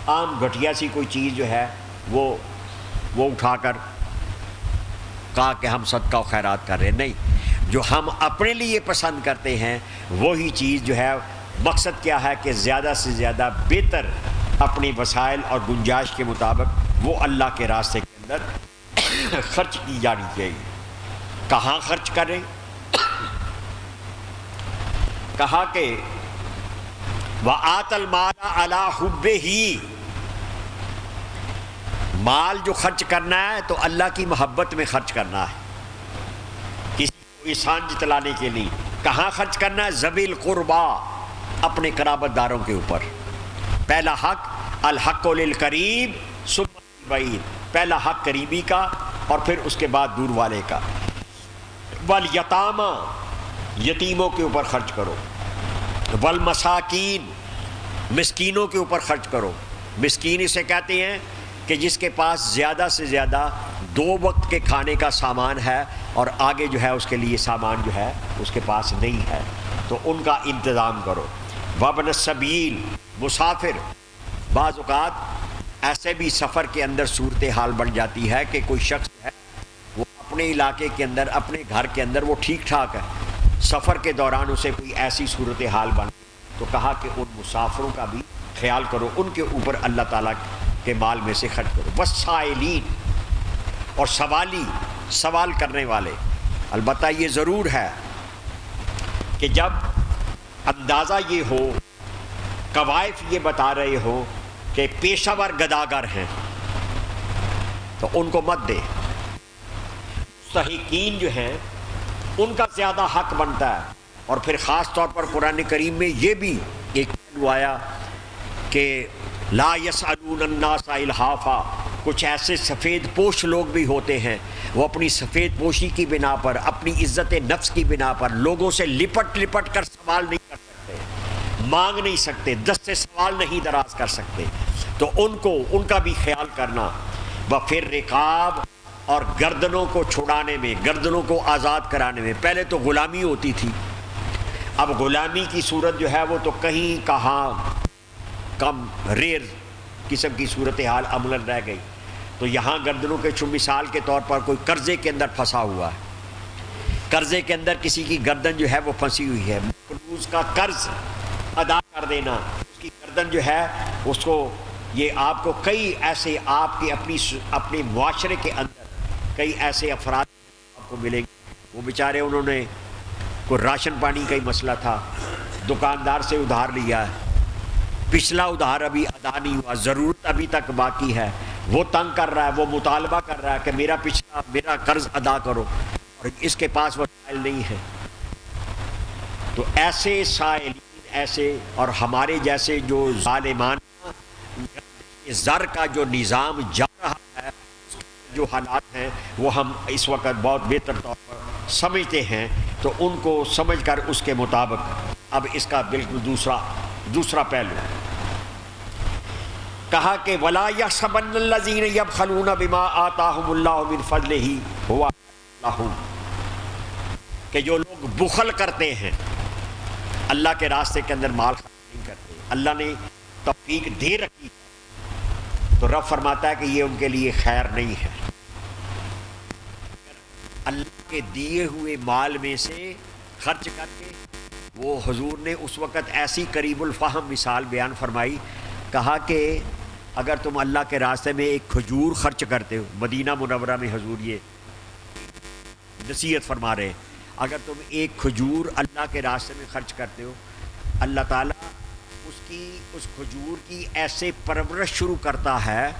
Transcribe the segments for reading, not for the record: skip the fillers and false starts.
عام گھٹیا سی کوئی چیز جو ہے وہ اٹھا کر کہا کہ ہم صدقہ و خیرات کر رہے ہیں، نہیں، جو ہم اپنے لیے پسند کرتے ہیں وہی چیز جو ہے، مقصد کیا ہے کہ زیادہ سے زیادہ بہتر اپنی وسائل اور گنجائش کے مطابق وہ اللہ کے راستے کے اندر خرچ کی جانی چاہیے۔ کہاں خرچ کریں؟ کہا کہ وَآتَ الْمَالَ عَلَىٰ حُبِّهِ، مال جو خرچ کرنا ہے تو اللہ کی محبت میں خرچ کرنا ہے، کسی کو احسان جتلانے کے لیے۔ کہاں خرچ کرنا ہے؟ ذوی القربا، اپنے قرابت داروں کے اوپر۔ پہلا حق الحق للقریب ثم للبعید، پہلا حق قریبی کا اور پھر اس کے بعد دور والے کا۔ والیتامی، یتیموں کے اوپر خرچ کرو۔ والمساکین، مسکینوں کے اوپر خرچ کرو۔ مسکین اسے کہتے ہیں کہ جس کے پاس زیادہ سے زیادہ 2 وقت کے کھانے کا سامان ہے اور آگے جو ہے اس کے لیے سامان جو ہے اس کے پاس نہیں ہے، تو ان کا انتظام کرو۔ وابن السبیل، مسافر، بعض اوقات ایسے بھی سفر کے اندر صورتحال بن جاتی ہے کہ کوئی شخص ہے وہ اپنے علاقے کے اندر، اپنے گھر کے اندر وہ ٹھیک ٹھاک ہے، سفر کے دوران اسے کوئی ایسی صورتحال بن، تو کہا کہ ان مسافروں کا بھی خیال کرو، ان کے اوپر اللہ تعالیٰ کے مال میں سے خرچ کرو۔ والسائلین، اور سوالی، سوال کرنے والے۔ البتہ یہ ضرور ہے کہ جب اندازہ یہ ہو، قوائف یہ بتا رہے ہو کہ پیشہ ور گداگر ہیں تو ان کو مت دے۔ مستحقین جو ہیں ان کا زیادہ حق بنتا ہے۔ اور پھر خاص طور پر قرآن کریم میں یہ بھی ایک پہلو آیا کہ لا یسألون الناس الحافا، کچھ ایسے سفید پوش لوگ بھی ہوتے ہیں، وہ اپنی سفید پوشی کی بنا پر، اپنی عزت نفس کی بنا پر لوگوں سے لپٹ لپٹ کر سوال نہیں کر سکتے، مانگ نہیں سکتے، دست سے سوال نہیں دراز کر سکتے، تو ان کا بھی خیال کرنا۔ وفر رقاب، اور گردنوں کو چھڑانے میں، گردنوں کو آزاد کرانے میں۔ پہلے تو غلامی ہوتی تھی، اب غلامی کی صورت جو ہے وہ تو کہیں کہاں کم ریئر قسم کی صورتحال عملاً رہ گئی، تو یہاں گردنوں کے مثال کے طور پر کوئی قرضے کے اندر پھنسا ہوا ہے، قرضے کے اندر کسی کی گردن جو ہے وہ پھنسی ہوئی ہے، مقروض کا قرض ادا کر دینا، اس کی گردن جو ہے اس کو، یہ آپ کو کئی ایسے آپ کے اپنے معاشرے کے اندر کئی ایسے افراد آپ کو ملیں گے، وہ بیچارے انہوں نے کوئی راشن پانی کا ہی مسئلہ تھا، دکاندار سے ادھار لیا ہے، پچھلا ادھار ابھی ادا نہیں ہوا، ضرورت ابھی تک باقی ہے، وہ تنگ کر رہا ہے، وہ مطالبہ کر رہا ہے کہ میرا قرض ادا کرو، اور اس کے پاس وسائل نہیں ہے۔ تو ایسے سائلین، ایسے اور ہمارے جیسے جو ظالمان زر کا جو نظام جا رہا ہے، جو حالات ہیں وہ ہم اس وقت بہت بہتر طور پر سمجھتے ہیں، تو ان کو سمجھ کر اس کے مطابق اب اس کا بالکل دوسرا پہلو کہا کہ وَلَا يَحْسَبَنَّ الَّذِينَ يَبْخَلُونَ بِمَا آتَاهُمُ اللَّهُ مِنْ فَضْلِهِ هُوَ لَهُمْ، کہ جو لوگ بخل کرتے ہیں، اللہ کے راستے کے اندر مال خرچ نہیں کرتے، اللہ نے توفیق دے رکھی تو رب فرماتا ہے کہ یہ ان کے لیے خیر نہیں ہے۔ اللہ کے دیے ہوئے مال میں سے خرچ کر کے، وہ حضور نے اس وقت ایسی قریب الفہم مثال بیان فرمائی، کہا کہ اگر تم اللہ کے راستے میں ایک کھجور خرچ کرتے ہو، مدینہ منورہ میں حضور یہ نصیحت فرما رہے ہیں، اگر تم ایک کھجور اللہ کے راستے میں خرچ کرتے ہو، اللہ تعالیٰ اس کھجور کی ایسے پرورش شروع کرتا ہے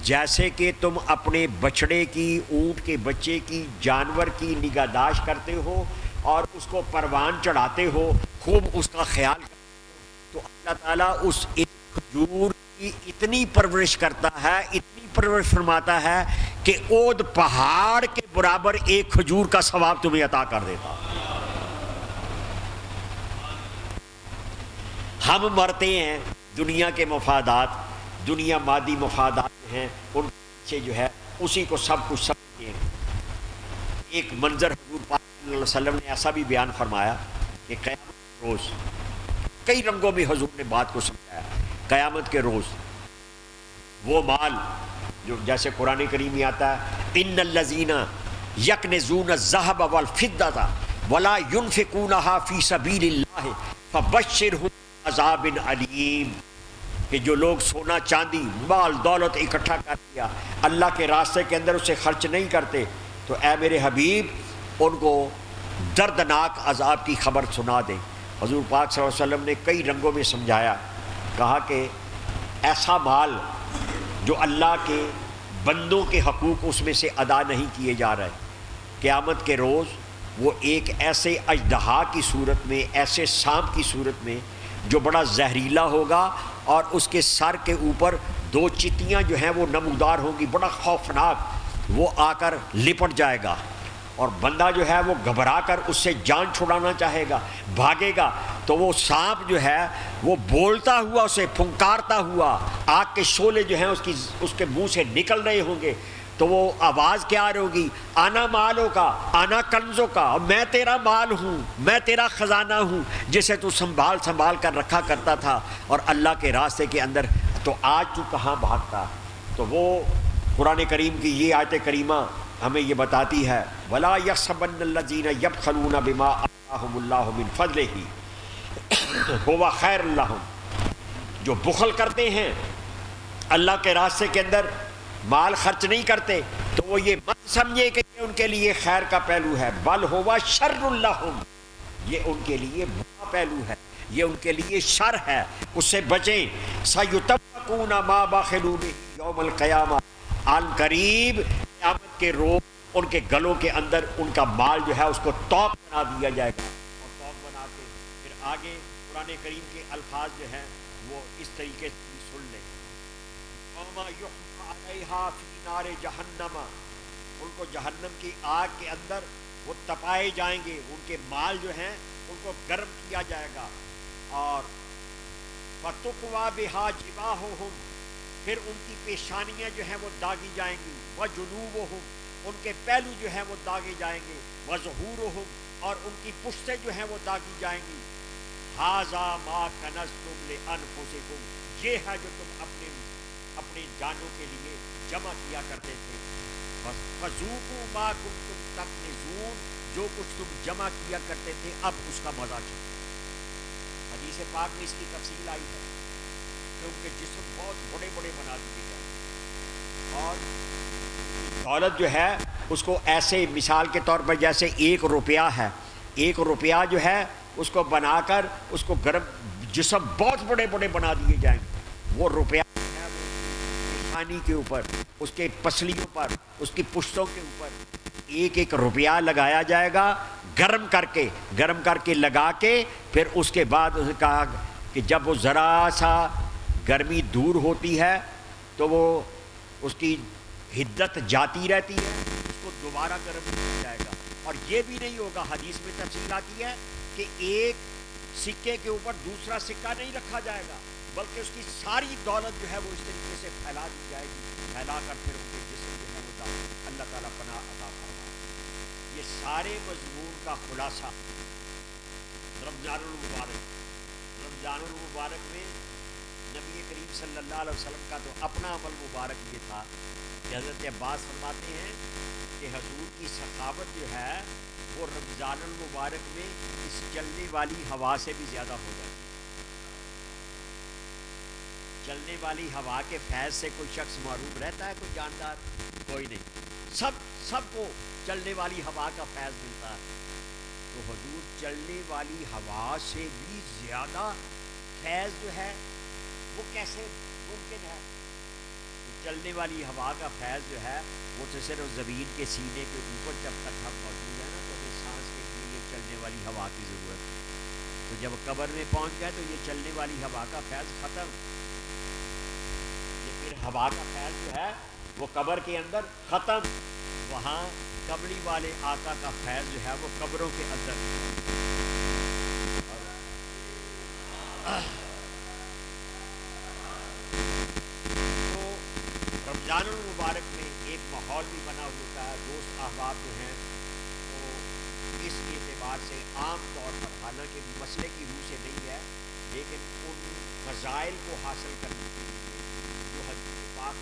جیسے کہ تم اپنے بچڑے کی، اونٹ کے بچے کی، جانور کی نگہداشت کرتے ہو اور اس کو پروان چڑھاتے ہو، خوب اس کا خیال کرتے ہو، تو اللہ تعالیٰ اس ایک کھجور کی اتنی پرورش کرتا ہے، اتنی پرورش فرماتا ہے کہ اود پہاڑ کے برابر ایک کھجور کا ثواب تمہیں عطا کر دیتا۔ ہم مرتے ہیں، دنیا کے مفادات، دنیا مادی مفادات ہیں، ان سے جو ہے اسی کو سب کچھ سمجھتے ہیں۔ ایک منظر حضور پاک صلی اللہ علیہ وسلم نے ایسا بھی بیان فرمایا کہ قیامت کے روز، کئی رنگوں میں حضور نے بات کو سمجھایا، قیامت کے روز وہ مال جو جیسے قرآن کریم میں آتا ہے ان الذین یکنزون الذهب والفضة ولا ينفقونها فی سبیل اللہ فبشرهم بعذاب علیم، کہ جو لوگ سونا چاندی مال دولت اکٹھا کر لیا اللہ کے راستے کے اندر اسے خرچ نہیں کرتے، تو اے میرے حبیب ان کو دردناک عذاب کی خبر سنا دیں۔ حضور پاک صلی اللہ علیہ وسلم نے کئی رنگوں میں سمجھایا، کہا کہ ایسا مال جو اللہ کے بندوں کے حقوق اس میں سے ادا نہیں کیے جا رہے، قیامت کے روز وہ ایک ایسے اژدہا کی صورت میں، ایسے سانپ کی صورت میں جو بڑا زہریلا ہوگا اور اس کے سر کے اوپر دو چتیاں جو ہیں وہ نمودار ہوں گی، بڑا خوفناک، وہ آ کر لپٹ جائے گا اور بندہ جو ہے وہ گھبرا کر اس سے جان چھڑانا چاہے گا، بھاگے گا، تو وہ سانپ جو ہے وہ بولتا ہوا اسے پھنکارتا ہوا، آگ کے شعلے جو ہیں اس کے منہ سے نکل رہے ہوں گے، تو وہ آواز کیا آ رہی ہوگی، آنا مالوں کا، آنا کنزوں کا، میں تیرا مال ہوں، میں تیرا خزانہ ہوں جسے تو سنبھال کر رکھا کرتا تھا اور اللہ کے راستے کے اندر، تو آج تو کہاں بھاگتا۔ تو وہ قرآن کریم کی یہ آیت کریمہ ہمیں یہ بتاتی ہے وَلَا يَحْسَبَنَّ الَّذِينَ يَبْخَلُونَ بِمَا آتَاهُمُ اللَّهُ مِنْ فَضْلِهِ هُوَ خَيْرٌ لَهُمْ، جو بخل کرتے ہیں اللہ کے راستے کے اندر مال خرچ نہیں کرتے، تو وہ یہ مت سمجھے کہ یہ ان کے لیے خیر کا پہلو ہے، بل ہوا شر لہم، یہ ان کے لیے برا پہلو ہے، یہ ان کے لیے شر ہے، اس سے بچیں۔ سَيُطَوَّقُونَ مَا بَخِلُوا بِهِ يَوْمَ الْقِيَامَةِ، عن قریب قیامت کے روز ان کے گلوں کے اندر ان کا مال جو ہے اس کو توق بنا دیا جائے گا، اور توق بنا کے پھر آگے قرآن کریم کے الفاظ جو ہیں وہ اس طریقے سے سن لیں، وَمَا يُحْمَى عَلَيْهَا فِي نَارِ جَهَنَّمَ، ان کو جہنم کی آگ کے اندر وہ تپائے جائیں گے، ان کے مال جو ہیں ان کو گرم کیا جائے گا، اور فَتُقْوَى بِهَا جِبَاهُهُمْ، پھر ان کی پیشانیاں جو ہیں وہ داغی جائیں گی، وَجُنُوبُهُمْ، ان کے پہلو جو ہیں وہ داغے جائیں گے، وَظُهُورُهُمْ، اور ان کی پشتیں جو ہیں وہ داغی جائیں گی، هَذَا مَا كَنَزْتُمْ لِأَنفُسِكُمْ، یہ ہے جو تم اپنے جانوں کے لیے جمع کیا کرتے تھے، فَذُوقُوا مَا كُنتُمْ تَكْنِزُونَ، جو کچھ تم جمع کیا کرتے تھے اب اس کا مزہ چکھو۔ حدیث پاک میں اس کی تفصیل آئی ہے کہ ان کے جسم بہت بڑے بڑے بنا دیے جائیں، اور دولت جو ہے اس کو ایسے مثال کے طور پر جیسے 1 روپیہ ہے، 1 روپیہ جو ہے اس کو بنا کر اس کو گرم جسم بہت بڑے بڑے بنا دیے جائیں گے، وہ روپیہ پیشانی کے اوپر، اس کے پسلیوں پر، اس کی پشتوں کے اوپر 1 روپیہ لگایا جائے گا، گرم کر کے لگا کے، پھر اس کے بعد اس نے کہا کہ جب وہ ذرا سا گرمی دور ہوتی ہے تو وہ اس کی حدت جاتی رہتی ہے، اس کو دوبارہ گرم کیا جائے گا، اور یہ بھی نہیں ہوگا، حدیث میں تفصیل آتی ہے کہ ایک سکے کے اوپر دوسرا سکہ نہیں رکھا جائے گا، بلکہ اس کی ساری دولت جو ہے وہ اس طریقے سے پھیلا دی جائے گی، پھیلا کر پھر ان کے جسم جو ہے وہ اللہ تعالیٰ پناہ عطا فرمائے۔ یہ سارے مضمون کا خلاصہ رمضان المبارک میں نبی کریم صلی اللہ علیہ وسلم کا تو اپنا عمل مبارک یہ تھا کہ حضرت عباس فرماتے ہیں کہ حضور کی سخاوت جو ہے وہ رمضان المبارک میں اس چلنے والی ہوا سے بھی زیادہ ہو جاتی ہے۔ چلنے والی ہوا کے فیض سے کوئی شخص محروم رہتا ہے، کوئی جاندار؟ کوئی نہیں، سب کو چلنے والی ہوا کا فیض ملتا ہے، تو حضور چلنے والی ہوا سے بھی زیادہ فیض جو ہے وہ کیسے ممکن ہے؟ چلنے والی ہوا کا فیض جو ہے وہ تو صرف زمین کے سینے کے اوپر جب تک ہم موجود ہیں نا، تو ہمیں سانس کے لیے یہ چلنے والی ہوا کی ضرورت ہے، تو جب قبر میں پہنچ گئے تو یہ چلنے والی ہوا کا فیض ختم، یہ پھر ہوا کا فیض جو ہے وہ قبر کے اندر ختم، وہاں قبری والے آقا کا فیض جو ہے وہ قبروں کے اندر۔ رمضان المبارک میں ایک ماحول بھی بنا ہوتا ہے، دوست احباب جو ہیں وہ اس اعتبار سے عام طور پر، حالانکہ مسئلے کی روح سے نہیں ہے، لیکن ان فضائل کو حاصل کرنے کے لیے جو حدیث پاک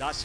10